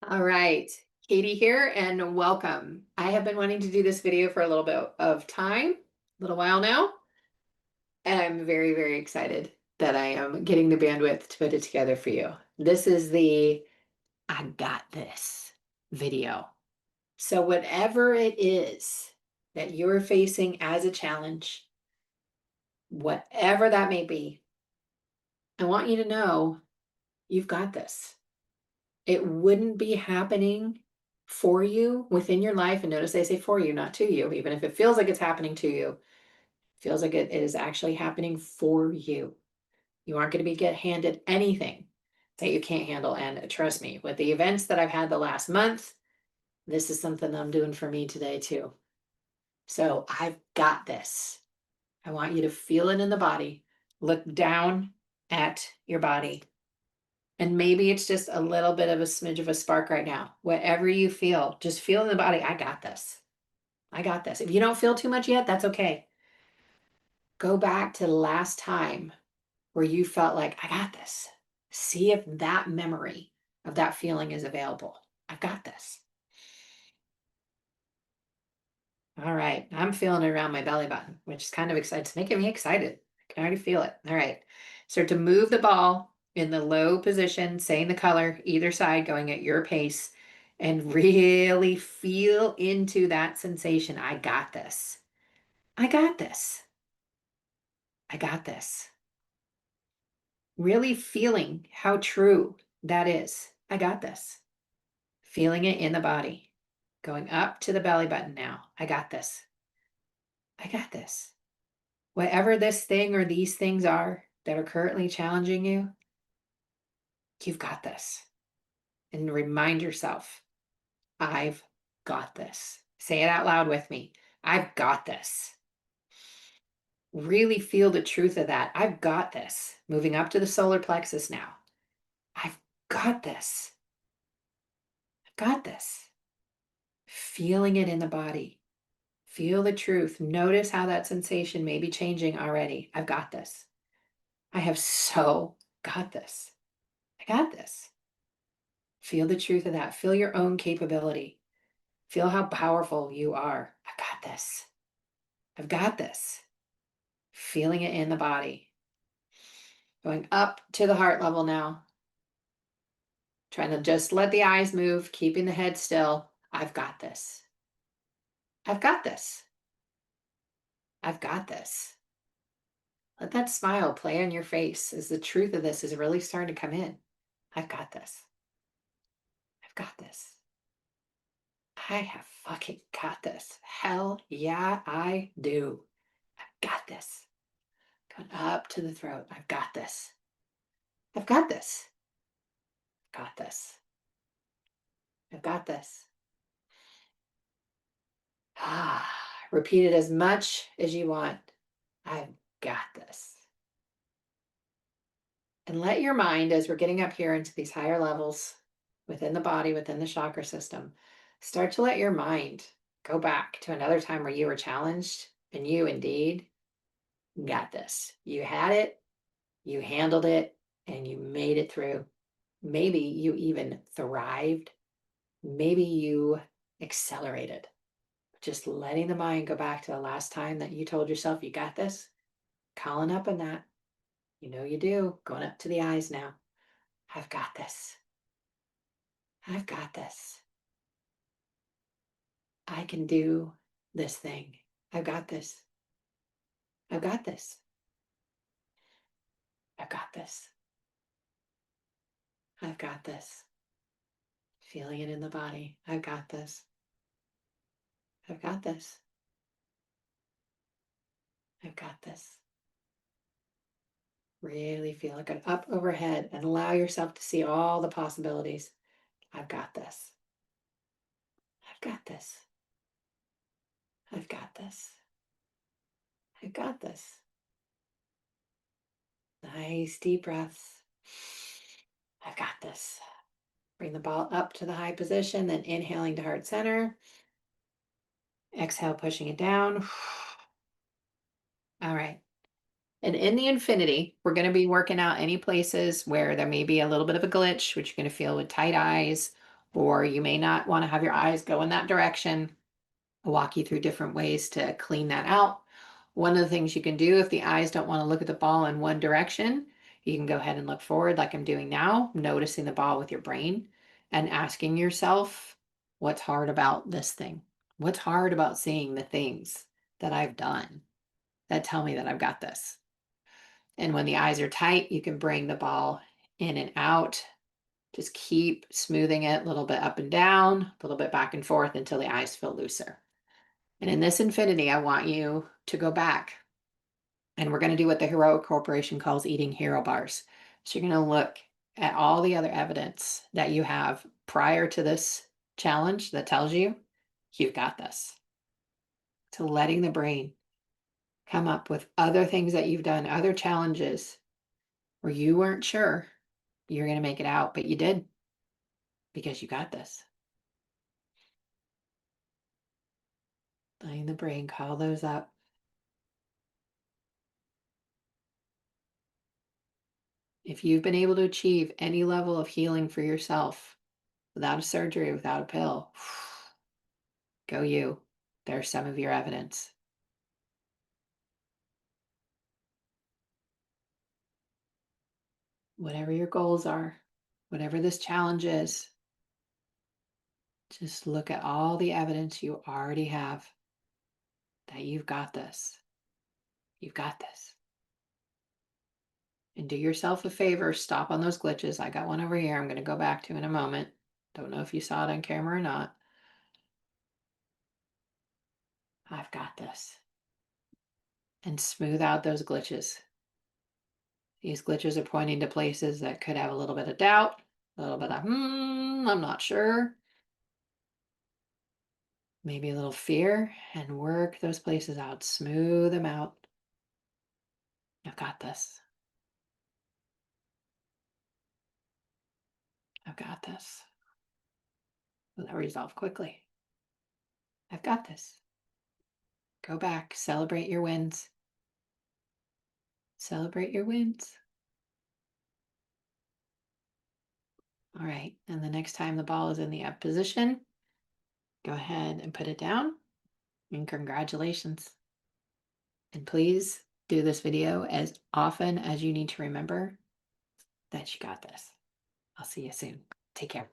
All right, Katie here, and welcome. I have been wanting to do this video for a little bit of time, a little while now, and I'm very, very excited that I am getting the bandwidth to put it together for you. This is the I got this video. So, whatever it is that you're facing as a challenge, whatever that may be, I want you to know you've got this. It wouldn't be happening for you within your life. And notice they say for you, not to you. Even if it feels like it's happening to you, feels like it is actually happening for you. You aren't going to be get handed anything that you can't handle. And trust me, with the events that I've had the last month, this is something I'm doing for me today too. So I've got this. I want you to feel it in the body. Look down at your body. And maybe it's just a little bit of a smidge of a spark right now. Whatever you feel, just feel in the body. I got this. I got this. If you don't feel too much yet, that's okay. Go back to the last time where you felt like, I got this. See if that memory of that feeling is available. I've got this. All right. I'm feeling it around my belly button, which is kind of exciting. It's making me excited. I can already feel it. All right. Start to move the ball in the low position, saying the color, either side going at your pace, and really feel into that sensation. I got this. I got this. I got this. Really feeling how true that is. I got this. Feeling it in the body. Going up to the belly button now. I got this. I got this. Whatever this thing or these things are that are currently challenging you, you've got this. And remind yourself, I've got this. Say it out loud with me. I've got this. Really feel the truth of that. I've got this. Moving up to the solar plexus now. I've got this. I've got this. Feeling it in the body. Feel the truth. Notice how that sensation may be changing already. I've got this. I have so got this. I got this. Feel the truth of that. Feel your own capability. Feel how powerful you are. I've got this. I've got this. Feeling it in the body. Going up to the heart level now. Trying to just let the eyes move, keeping the head still. I've got this. I've got this. I've got this. Let that smile play on your face as the truth of this is really starting to come in. I've got this. I've got this. I have fucking got this. Hell yeah, I do. I've got this. Going up to the throat. I've got this. I've got this. Got this. I've got this. Ah, repeat it as much as you want. I've got this. And let your mind, as we're getting up here into these higher levels within the body, within the chakra system, start to let your mind go back to another time where you were challenged and you indeed got this. You had it, you handled it, and you made it through. Maybe you even thrived. Maybe you accelerated. Just letting the mind go back to the last time that you told yourself you got this, calling up on that. You know you do. Going up to the eyes now. I've got this. I've got this. I can do this thing. I've got this. I've got this. I've got this. I've got this. Feeling it in the body. I've got this. I've got this. I've got this. Really feel like an up overhead and allow yourself to see all the possibilities. I've got this. I've got this. I've got this. I've got this. Nice deep breaths. I've got this. Bring the ball up to the high position, then inhaling to heart center. Exhale, pushing it down. All right. And in the infinity, we're going to be working out any places where there may be a little bit of a glitch, which you're going to feel with tight eyes or you may not want to have your eyes go in that direction. I'll walk you through different ways to clean that out. One of the things you can do if the eyes don't want to look at the ball in one direction, you can go ahead and look forward like I'm doing now, noticing the ball with your brain and asking yourself, what's hard about this thing? What's hard about seeing the things that I've done that tell me that I've got this? And when the eyes are tight, you can bring the ball in and out. Just keep smoothing it a little bit up and down, a little bit back and forth until the eyes feel looser. And in this infinity, I want you to go back and we're going to do what the Heroic Corporation calls eating hero bars. So you're going to look at all the other evidence that you have prior to this challenge that tells you you've got this. To letting the brain come up with other things that you've done, other challenges where you weren't sure you're going to make it out, but you did because you got this. Letting the brain call those up. If you've been able to achieve any level of healing for yourself without a surgery, without a pill, go you. There's some of your evidence. Whatever your goals are, whatever this challenge is, just look at all the evidence you already have that you've got this. You've got this. And do yourself a favor, stop on those glitches. I got one over here I'm going to go back to in a moment. Don't know if you saw it on camera or not. I've got this. And smooth out those glitches. These glitches are pointing to places that could have a little bit of doubt, a little bit of, I'm not sure. Maybe a little fear, and work those places out, smooth them out. I've got this. I've got this. Will that resolve quickly? I've got this. Go back, celebrate your wins. Celebrate your wins. All right, and the next time the ball is in the up position, go ahead and put it down, and congratulations. And please do this video as often as you need to remember that you got this. I'll see you soon. Take care.